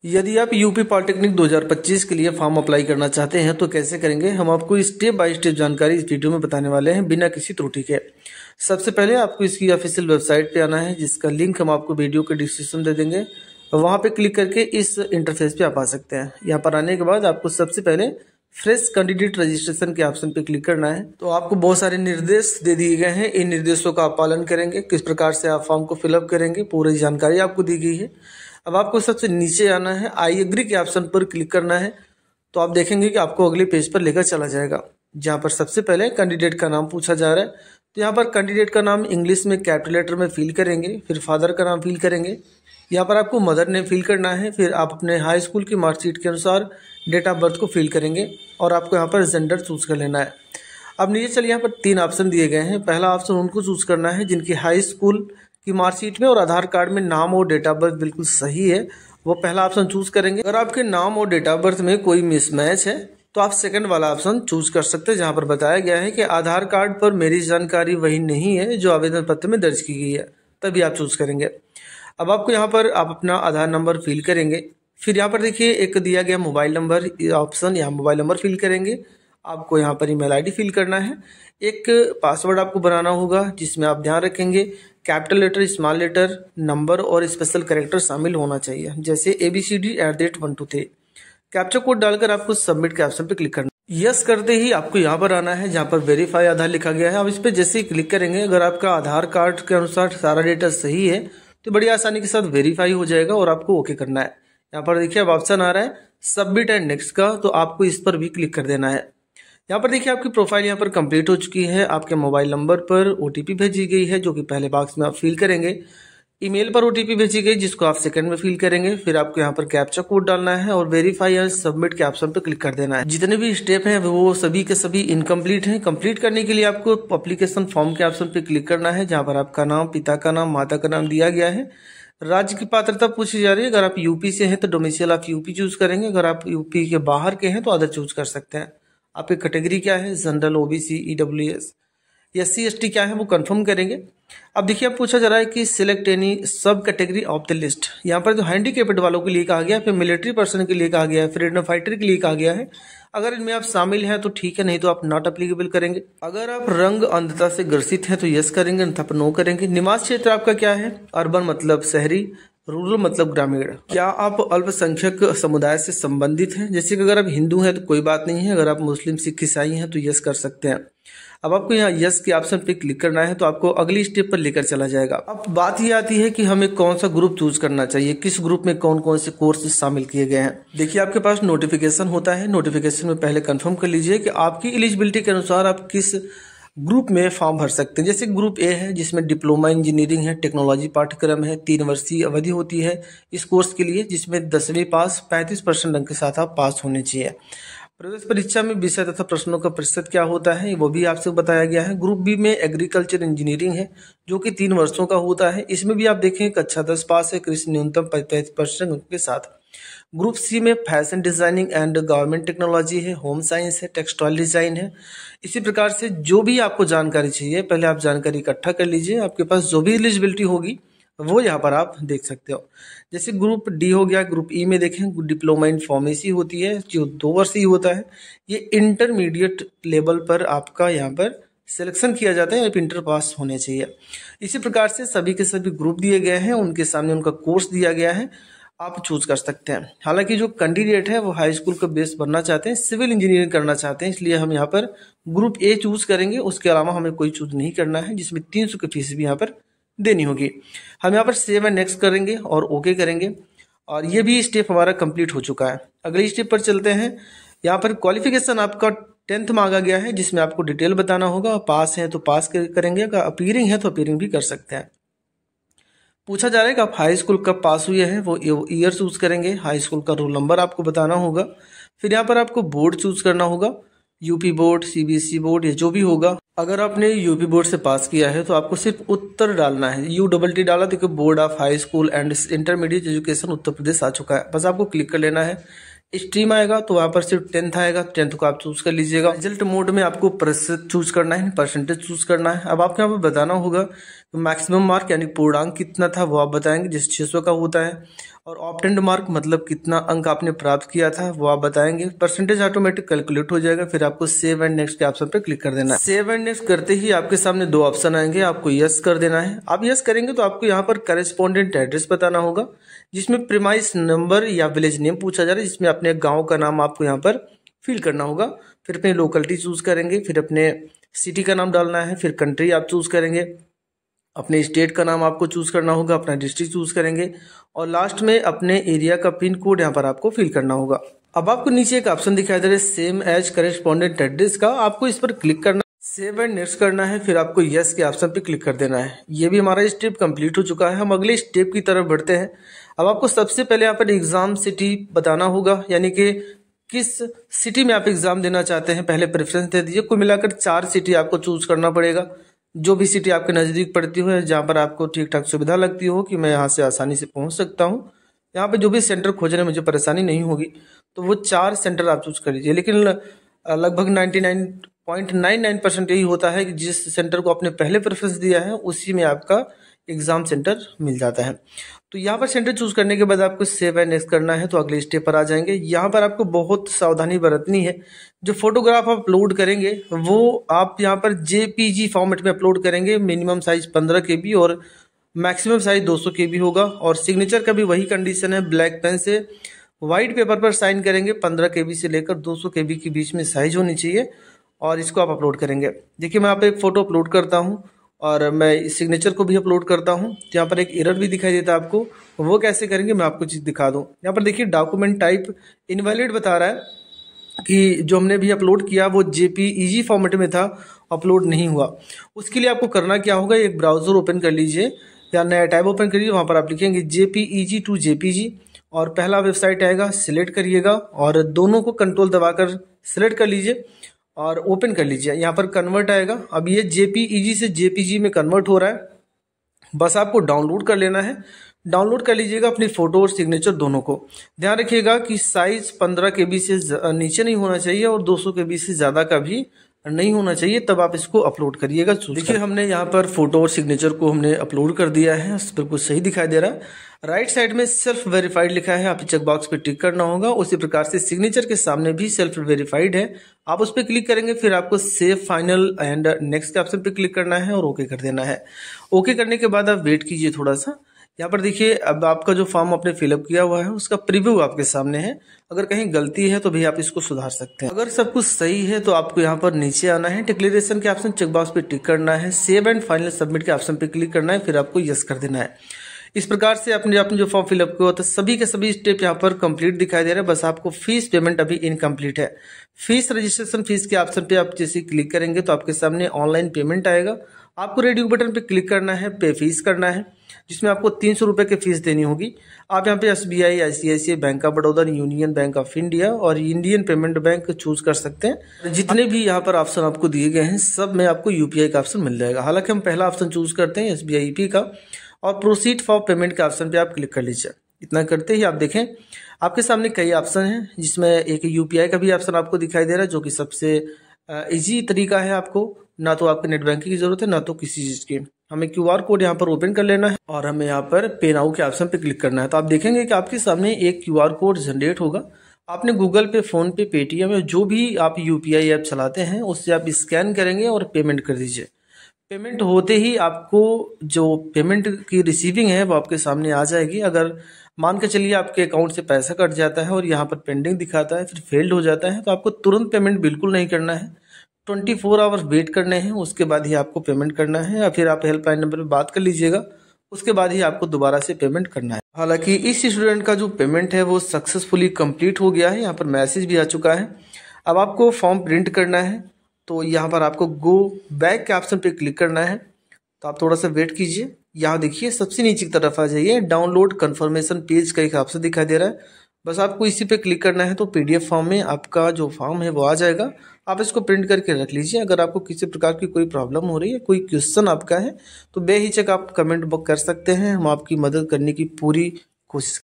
यदि आप UP polytechnic 2025 के लिए फॉर्म अप्लाई करना चाहते हैं तो कैसे करेंगे, हम आपको स्टेप बाय स्टेप जानकारी इस वीडियो में बताने वाले हैं बिना किसी त्रुटि के। सबसे पहले आपको इसकी ऑफिशियल वेबसाइट पे आना है, जिसका लिंक हम आपको वीडियो के डिस्क्रिप्शन दे देंगे। वहां पे क्लिक करके इस इंटरफेस पे आप आ सकते हैं। यहाँ पर आने के बाद आपको सबसे पहले फ्रेश कैंडिडेट रजिस्ट्रेशन के ऑप्शन पे क्लिक करना है। तो आपको बहुत सारे निर्देश दे दिए गए हैं, इन निर्देशों का आप पालन करेंगे। किस प्रकार से आप फॉर्म को फिलअप करेंगे, पूरी जानकारी आपको दी गई है। अब आपको सबसे नीचे आना है, आई एग्री के ऑप्शन पर क्लिक करना है। तो आप देखेंगे कि आपको अगले पेज पर लेकर चला जाएगा, जहाँ पर सबसे पहले कैंडिडेट का नाम पूछा जा रहा है। तो यहाँ पर कैंडिडेट का नाम इंग्लिश में कैपिटल लेटर में फिल करेंगे, फिर फादर का नाम फिल करेंगे। यहाँ पर आपको मदर नेम फिल करना है, फिर आप अपने हाई स्कूल की मार्कशीट के अनुसार डेट ऑफ बर्थ को फिल करेंगे और आपको यहाँ पर जेंडर चूज कर लेना है। अब नीचे चलिए, यहाँ पर 3 ऑप्शन दिए गए हैं। पहला ऑप्शन उनको चूज करना है जिनकी हाई स्कूल की मार्कशीट में और आधार कार्ड में नाम और डेट ऑफ बर्थ बिल्कुल सही है, वो पहला ऑप्शन चूज करेंगे। अगर आपके नाम और डेट ऑफ बर्थ में कोई मिसमैच है तो आप सेकंड वाला ऑप्शन चूज कर सकते हैं, जहां पर बताया गया है कि आधार कार्ड पर मेरी जानकारी वही नहीं है जो आवेदन पत्र में दर्ज की गई है, तभी आप चूज करेंगे। अब आपको यहाँ पर आप अपना आधार नंबर फिल करेंगे। फिर यहाँ पर देखिए एक दिया गया मोबाइल नंबर ऑप्शन, यहाँ मोबाइल नंबर फिल करेंगे। आपको यहाँ पर ईमेल आईडी फिल करना है। एक पासवर्ड आपको बनाना होगा, जिसमें आप ध्यान रखेंगे capital letter, small letter, number और स्पेशल कैरेक्टर शामिल होना चाहिए, जैसे ABCD@123। कैप्चा कोड डालकर आपको सबमिट के ऑप्शन पे क्लिक करना। यस करते ही आपको यहाँ पर आना है, जहाँ पर वेरीफाई आधार लिखा गया है। अब इस पे जैसे ही क्लिक करेंगे, अगर आपका आधार कार्ड के अनुसार सारा डेटा सही है तो बड़ी आसानी के साथ वेरीफाई हो जाएगा और आपको ओके करना है। यहाँ पर देखिए अब ऑप्शन आ रहा है सबमिट एंड नेक्स्ट का, तो आपको इस पर भी क्लिक कर देना है। यहाँ पर देखिए आपकी प्रोफाइल यहाँ पर कंप्लीट हो चुकी है। आपके मोबाइल नंबर पर OTP भेजी गई है, जो कि पहले बॉक्स में आप फिल करेंगे। ईमेल पर OTP भेजी गई, जिसको आप सेकंड में फिल करेंगे। फिर आपको यहाँ पर कैप्चा कोड डालना है और वेरीफाई या सबमिट के ऑप्शन पर क्लिक कर देना है। जितने भी स्टेप हैं वो सभी के सभी इनकम्प्लीट हैं। कंप्लीट करने के लिए आपको एप्लीकेशन फॉर्म के ऑप्शन पर क्लिक करना है, जहाँ पर आपका नाम, पिता का नाम, माता का नाम दिया गया है। राज्य की पात्रता पूछी जा रही है। अगर आप यूपी से हैं तो डोमिसाइल आप यूपी चूज करेंगे। अगर आप यूपी के बाहर के हैं तो अदर चूज कर सकते हैं। आपकी कैटेगरी क्या है, general, OBC, EWS, SC ST क्या है वो कंफर्म करेंगे। अब देखिए अब पूछा जा रहा है कि सिलेक्ट एनी सब कैटेगरी ऑफ द लिस्ट। यहाँ पर जो हैंडीकेप्ड वालों के लिए कहा गया है, फिर मिलिट्री पर्सन के लिए कहा गया है, फ्रीडम फाइटर के लिए कहा गया है। अगर इनमें आप शामिल हैं तो ठीक है, नहीं तो आप नॉट अप्लीकेबल करेंगे। अगर आप रंग अंधता से ग्रसित हैं तो यस करेंगे, अन्यथा पर नो करेंगे। निवास क्षेत्र आपका क्या है, अर्बन मतलब शहरी, रूरल मतलब ग्रामीण। क्या आप अल्पसंख्यक समुदाय से संबंधित हैं, जैसे कि अगर आप हिंदू हैं तो कोई बात नहीं है, अगर आप मुस्लिम, सिख, ईसाई हैं तो यस कर सकते हैं। अब आपको यहाँ यस के ऑप्शन पे क्लिक करना है, तो आपको अगली स्टेप पर लेकर चला जाएगा। अब बात ये आती है कि हमें कौन सा ग्रुप चूज करना चाहिए, किस ग्रुप में कौन कौन से कोर्स शामिल किए गए हैं। देखिए आपके पास नोटिफिकेशन होता है, नोटिफिकेशन में पहले कंफर्म कर लीजिए कि आपकी एलिजिबिलिटी के अनुसार आप किस ग्रुप में फॉर्म भर सकते हैं। जैसे ग्रुप A है, जिसमें डिप्लोमा इंजीनियरिंग है, टेक्नोलॉजी पाठ्यक्रम है, 3 वर्षीय अवधि होती है इस कोर्स के लिए, जिसमें 10वीं पास 35% अंक के साथ आप पास होने चाहिए। प्रवेश परीक्षा में विषय तथा प्रश्नों का प्रतिशत क्या होता है वो भी आपसे बताया गया है। ग्रुप B में एग्रीकल्चर इंजीनियरिंग है, जो कि 3 वर्षों का होता है। इसमें भी आप देखें कक्षा 10 पास है, कृषि न्यूनतम 35% अंक के साथ। ग्रुप C में fashion designing and government technology है, होम साइंस है, टेक्सटाइल डिजाइन है। इसी प्रकार से जो भी आपको जानकारी चाहिए, पहले आप जानकारी इकट्ठा कर लीजिए। आपके पास जो भी एलिजिबिलिटी होगी वो यहाँ पर आप देख सकते हो। जैसे ग्रुप D हो गया, ग्रुप E में देखें डिप्लोमा इन फार्मेसी होती है, जो 2 वर्षीय होता है। ये इंटरमीडिएट लेवल पर आपका यहाँ पर सिलेक्शन किया जाता है, आप इंटर पास होने चाहिए। इसी प्रकार से सभी के सभी ग्रुप दिए गए हैं, उनके सामने उनका कोर्स दिया गया है, आप चूज कर सकते हैं। हालांकि जो कैंडिडेट है वो हाई स्कूल का बेस बनना चाहते हैं, सिविल इंजीनियरिंग करना चाहते हैं, इसलिए हम यहाँ पर ग्रुप A चूज करेंगे। उसके अलावा हमें कोई चूज नहीं करना है, जिसमें 300 की फीस भी यहाँ पर देनी होगी। हम यहाँ पर सेव एंड नेक्स्ट करेंगे और ओके करेंगे, और ये भी स्टेप हमारा कंप्लीट हो चुका है। अगले स्टेप पर चलते हैं। यहाँ पर क्वालिफिकेशन आपका 10th मांगा गया है, जिसमें आपको डिटेल बताना होगा। पास है तो पास करेंगे, अगर अपीयरिंग है तो अपीयरिंग भी कर सकते हैं। पूछा जा रहा है कि आप हाई स्कूल कब पास हुए हैं, वो ईयर चूज करेंगे। हाई स्कूल का रोल नंबर आपको बताना होगा। फिर यहाँ पर आपको बोर्ड चूज करना होगा, यूपी बोर्ड, CBSE बोर्ड, या जो भी होगा। अगर आपने यूपी बोर्ड से पास किया है तो आपको सिर्फ उत्तर डालना है, UTT डाला तो board of high school and intermediate education Uttar Pradesh आ चुका है, बस आपको क्लिक कर लेना है। स्ट्रीम आएगा तो वहां पर सिर्फ 10th आएगा, 10th को आप चूज कर लीजिएगा। रिजल्ट मोड में आपको प्रतिशत चूज करना है, परसेंटेज चूज करना है। अब आपको यहाँ पर बताना होगा तो मैक्सिमम मार्क यानी पूर्णांक कितना था वो आप बताएंगे, जैसे 600 का होता है। और ऑप्टेंड मार्क मतलब कितना अंक आपने प्राप्त किया था वो आप बताएंगे। परसेंटेज ऑटोमेटिक कैलकुलेट हो जाएगा। फिर आपको सेव एंड नेक्स्ट के ऑप्शन पे क्लिक कर देना है। सेव एंड नेक्स्ट करते ही आपके सामने दो ऑप्शन आएंगे, आपको यस कर देना है। आप यस करेंगे तो आपको यहाँ पर करेस्पॉन्डेंट एड्रेस बताना होगा, जिसमें प्रीमाइस नंबर या विलेज नेम पूछा जा रहा है, जिसमें अपने गाँव का नाम आपको यहाँ पर फिल करना होगा। फिर अपनी लोकेलिटी चूज करेंगे, फिर अपने सिटी का नाम डालना है, फिर कंट्री आप चूज करेंगे, अपने स्टेट का नाम आपको चूज करना होगा, अपना डिस्ट्रिक्ट चूज करेंगे और लास्ट में अपने एरिया का पिन कोड यहाँ पर आपको फिल करना होगा। अब आपको नीचे एक ऑप्शन दिखाई दे रहा है सेम एज करेस्पॉन्डेंट एड्रेस का, आपको इस पर क्लिक करना, सेव एंड नेक्स्ट करना है, फिर आपको यस के ऑप्शन पे क्लिक कर देना है। ये भी हमारा स्टेप कंप्लीट हो चुका है। हम अगले स्टेप की तरफ बढ़ते हैं। अब आपको सबसे पहले यहाँ पर एग्जाम सिटी बताना होगा, यानी कि किस सिटी में आप एग्जाम देना चाहते हैं, पहले प्रेफरेंस दे दीजिए। कुल मिलाकर 4 सिटी आपको चूज करना पड़ेगा। जो भी सिटी आपके नज़दीक पड़ती हो, जहाँ पर आपको ठीक ठाक सुविधा लगती हो कि मैं यहाँ से आसानी से पहुँच सकता हूँ, यहाँ पे जो भी सेंटर खोजने में मुझे परेशानी नहीं होगी, तो वो 4 सेंटर आप चूज कर लीजिए। लेकिन लगभग 99.99% यही होता है कि जिस सेंटर को आपने पहले प्रेफरेंस दिया है उसी में आपका एग्जाम सेंटर मिल जाता है। तो यहाँ पर सेंटर चूज करने के बाद आपको सेव एंड नेक्स्ट करना है, तो अगले स्टेप पर आ जाएंगे। यहाँ पर आपको बहुत सावधानी बरतनी है। जो फोटोग्राफ आप अपलोड करेंगे वो आप यहाँ पर जेपीजी फॉर्मेट में अपलोड करेंगे। मिनिमम साइज 15 KB और मैक्सिमम साइज 200 KB होगा। और सिग्नेचर का भी वही कंडीशन है, ब्लैक पेन से व्हाइट पेपर पर साइन करेंगे। 15 KB से लेकर 200 KB के बीच में साइज होनी चाहिए और इसको आप अपलोड करेंगे। देखिए मैं यहाँ पे एक फोटो अपलोड करता हूँ और मैं इस सिग्नेचर को भी अपलोड करता हूँ। यहाँ पर एक एरर भी दिखाई देता है आपको, वो कैसे करेंगे मैं आपको चीज़ दिखा दूँ। यहाँ पर देखिए डॉक्यूमेंट टाइप इनवैलिड बता रहा है कि जो हमने भी अपलोड किया वो JPEG फॉर्मेट में था, अपलोड नहीं हुआ। उसके लिए आपको करना क्या होगा, एक ब्राउजर ओपन कर लीजिए या नया टैब ओपन करिए, वहाँ पर आप लिखेंगे JPEG to JPG और पहला वेबसाइट आएगा, सिलेक्ट करिएगा और दोनों को कंट्रोल दबाकर सिलेक्ट कर लीजिए और ओपन कर लीजिए। यहाँ पर कन्वर्ट आएगा। अब ये JPEG से JPG में कन्वर्ट हो रहा है, बस आपको डाउनलोड कर लेना है। डाउनलोड कर लीजिएगा अपनी फोटो और सिग्नेचर दोनों को। ध्यान रखिएगा कि साइज 15 KB से नीचे नहीं होना चाहिए और 200 KB से ज़्यादा का भी नहीं होना चाहिए, तब आप इसको अपलोड करिएगा। देखिए हमने यहाँ पर फोटो और सिग्नेचर को हमने अपलोड कर दिया है, बिल्कुल सही दिखाई दे रहा है। राइट साइड में सेल्फ वेरीफाइड लिखा है, आप चेक बॉक्स पे टिक करना होगा। उसी प्रकार से सिग्नेचर के सामने भी सेल्फ वेरीफाइड है, आप उस पर क्लिक करेंगे। फिर आपको सेव फाइनल एंड नेक्स्ट के ऑप्शन पे क्लिक करना है और ओके कर देना है। ओके करने के बाद आप वेट कीजिए थोड़ा सा। यहाँ पर देखिए अब आपका जो फॉर्म आपने फिलअप किया हुआ है उसका प्रीव्यू आपके सामने है। अगर कहीं गलती है तो भी आप इसको सुधार सकते हैं। अगर सब कुछ सही है तो आपको यहाँ पर नीचे आना है, डिक्लेरेशन के ऑप्शन चेकबॉक्स पे टिक करना है, सेव एंड फाइनल सबमिट के ऑप्शन पे क्लिक करना है, फिर आपको यस कर देना है। इस प्रकार से आपने जो फॉर्म फिलअप किया होता है सभी के सभी स्टेप यहाँ पर कंप्लीट दिखाई दे रहा है। बस आपको फीस पेमेंट अभी इनकम्प्लीट है। फीस रजिस्ट्रेशन फीस के ऑप्शन पे आप जैसे क्लिक करेंगे तो आपके सामने ऑनलाइन पेमेंट आएगा। आपको रेडियो बटन पे क्लिक करना है, पे फीस करना है, जिसमें आपको 300 रुपये की फीस देनी होगी। आप यहाँ पे SBI, ICICI, bank of Baroda, union bank of India और इंडियन पेमेंट बैंक चूज कर सकते हैं। जितने भी यहाँ पर ऑप्शन आपको दिए गए हैं सब में आपको UPI का ऑप्शन मिल जाएगा। हालांकि हम पहला ऑप्शन चूज करते हैं SBI EP का और प्रोसीड फॉर पेमेंट के ऑप्शन पे आप क्लिक कर लीजिए। इतना करते ही आप देखें आपके सामने कई ऑप्शन हैं, जिसमें एक UPI का भी ऑप्शन आपको दिखाई दे रहा है, जो कि सबसे इजी तरीका है। आपको ना तो आपके नेट बैंकिंग की जरूरत है ना तो किसी चीज की। हमें QR कोड यहाँ पर ओपन कर लेना है और हमें यहाँ पर पे नाउ के ऑप्शन पे क्लिक करना है। तो आप देखेंगे कि आपके सामने एक QR कोड जनरेट होगा। आपने गूगल पे, फोन पे, पेटीएम या जो भी आप UPI ऐप चलाते हैं उससे आप स्कैन करेंगे और पेमेंट कर दीजिए। पेमेंट होते ही आपको जो पेमेंट की रिसीविंग है वो आपके सामने आ जाएगी। अगर मान के चलिए आपके अकाउंट से पैसा कट जाता है और यहाँ पर पेंडिंग दिखाता है, फिर फेल्ड हो जाता है, तो आपको तुरंत पेमेंट बिल्कुल नहीं करना है। 24 आवर्स वेट करने हैं, उसके बाद ही आपको पेमेंट करना है। या फिर आप हेल्पलाइन नंबर पर बात कर लीजिएगा, उसके बाद ही आपको दोबारा से पेमेंट करना है। हालांकि इस स्टूडेंट का जो पेमेंट है वो सक्सेसफुली कंप्लीट हो गया है। यहाँ पर मैसेज भी आ चुका है। अब आपको फॉर्म प्रिंट करना है, तो यहाँ पर आपको गो बैक के ऑप्शन पे क्लिक करना है। तो आप थोड़ा सा वेट कीजिए। यहाँ देखिए सबसे नीचे की तरफ आ जाइए, डाउनलोड कंफर्मेशन पेज का एक ऑप्शन दिखाई दे रहा है, बस आपको इसी पे क्लिक करना है। तो PDF फॉर्म में आपका जो फॉर्म है वो आ जाएगा। आप इसको प्रिंट करके रख लीजिए। अगर आपको किसी प्रकार की कोई प्रॉब्लम हो रही है, कोई क्वेश्चन आपका है, तो बेहिचक आप कमेंट कर सकते हैं, हम आपकी मदद करने की पूरी कोशिश